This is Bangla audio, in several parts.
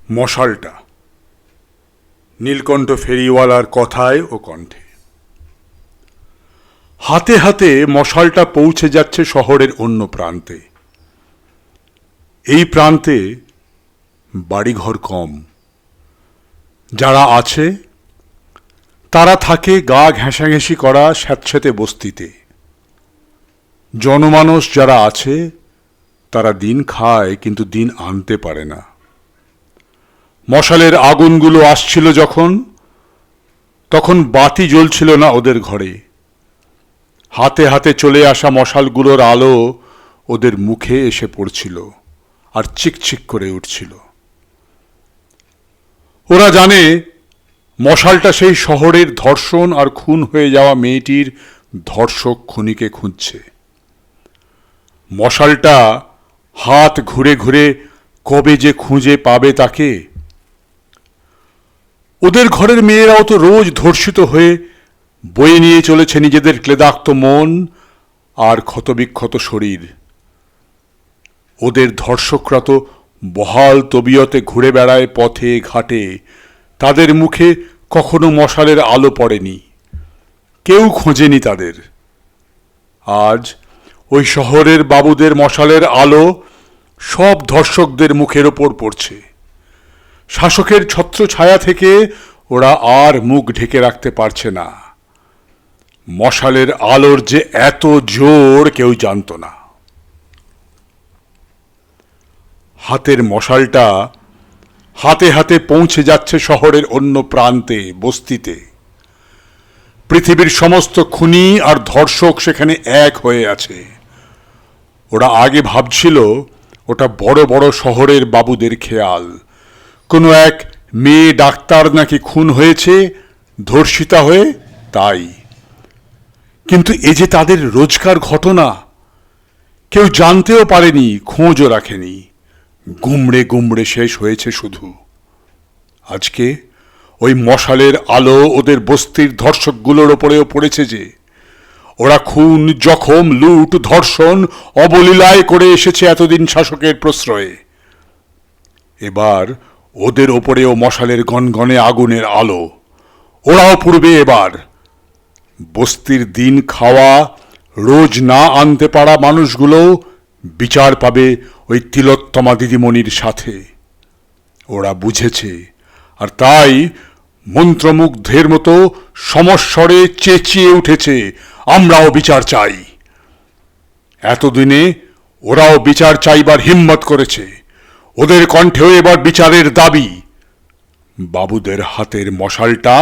মশালটা নীলকণ্ঠ ফেরিওয়ালার কথায় ও কণ্ঠে। হাতে হাতে মশালটা পৌঁছে যাচ্ছে শহরের অন্য প্রান্তে। এই প্রান্তে বাড়িঘর কম, যারা আছে তারা থাকে গা ঘেঁষাঘেঁষি করা স্যাঁতস্যাঁতে বস্তিতে। জনমানস যারা আছে তারা দিন খায় কিন্তু দিন আনতে পারে না। মশালের আগুনগুলো আসছিল তখন বাতি জ্বলছিল না ওদের ঘরে। হাতে হাতে চলে আসা মশালগুলোর আলো ওদের মুখে এসে পড়ছিল আর চিকচিক করে উঠছিল। ওরা জানে মশালটা সেই শহরের ধর্ষণ আর খুন হয়ে যাওয়া মেয়েটির ধর্ষক খুনিকে খুঁজছে। মশালটা হাত ঘুরে ঘুরে কবে যে খুঁজে পাবে তাকে। ওদের ঘরের মেয়েরাও তো রোজ ধর্ষিত হয়ে বয়ে নিয়ে চলেছে নিজেদের ক্লেদাক্ত মন আর ক্ষতবিক্ষত শরীর। ওদের ধর্ষকরা তো বহাল তবিয়তে ঘুরে বেড়ায় পথে ঘাটে, তাদের মুখে কখনো মশালের আলো পড়েনি, কেউ খোঁজেনি তাদের। আজ ওই শহরের বাবুদের মশালের আলো সব ধর্ষকদের মুখের ওপর পড়ছে। শাসকের ছত্রছায়া থেকে ওরা আর মুখ ঢেকে রাখতে পারছে না। মশালের আলোর যে এত জোর কেউ জানত না। হাতের মশালটা হাতে হাতে পৌঁছে যাচ্ছে শহরের অন্য প্রান্তে, বস্তিতে। পৃথিবীর সমস্ত খুনি আর ধর্ষক সেখানে এক হয়ে আছে। ওরা আগে ভাবছিল ওটা বড় বড় শহরের বাবুদের খেয়াল, কোনো এক মেয়ে ডাক্তার নাকি খুন হয়েছে ধর্ষিতা হয়ে, তাই। কিন্তু এ যে তাদের রোজকার ঘটনা, কেউ জানতেও পারেনি, খোঁজও রাখেনি। গুমড়ে গুমড়ে শেষ হয়েছে শুধু। আজকে ওই মশালের আলো ওদের বস্তির ধর্ষকগুলোর ওপরেও পড়েছে যে। ওরা খুন, জখম, লুট, ধর্ষণ অবলীলায় করে এসেছে এতদিন শাসকের প্রশ্রয়ে। এবার ওদের ওপরেও মশালের গনগনে আগুনের আলো। ওরাও পুড়বে এবার। বস্তির দিন খাওয়া, রোজ না আনতে পারা মানুষগুলো বিচার পাবে ওই তিলোত্তমা দিদিমণির সাথে। ওরা বুঝেছে, আর তাই মন্ত্রমুগ্ধের মতো সমস্বরে চেঁচিয়ে উঠেছে, আমরাও বিচার চাই। এতদিনে ওরাও বিচার চাইবার হিম্মত করেছে। ওদের কণ্ঠেও এবার বিচারের দাবি। বাবুদের হাতের মশালটা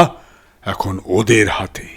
এখন ওদের হাতে।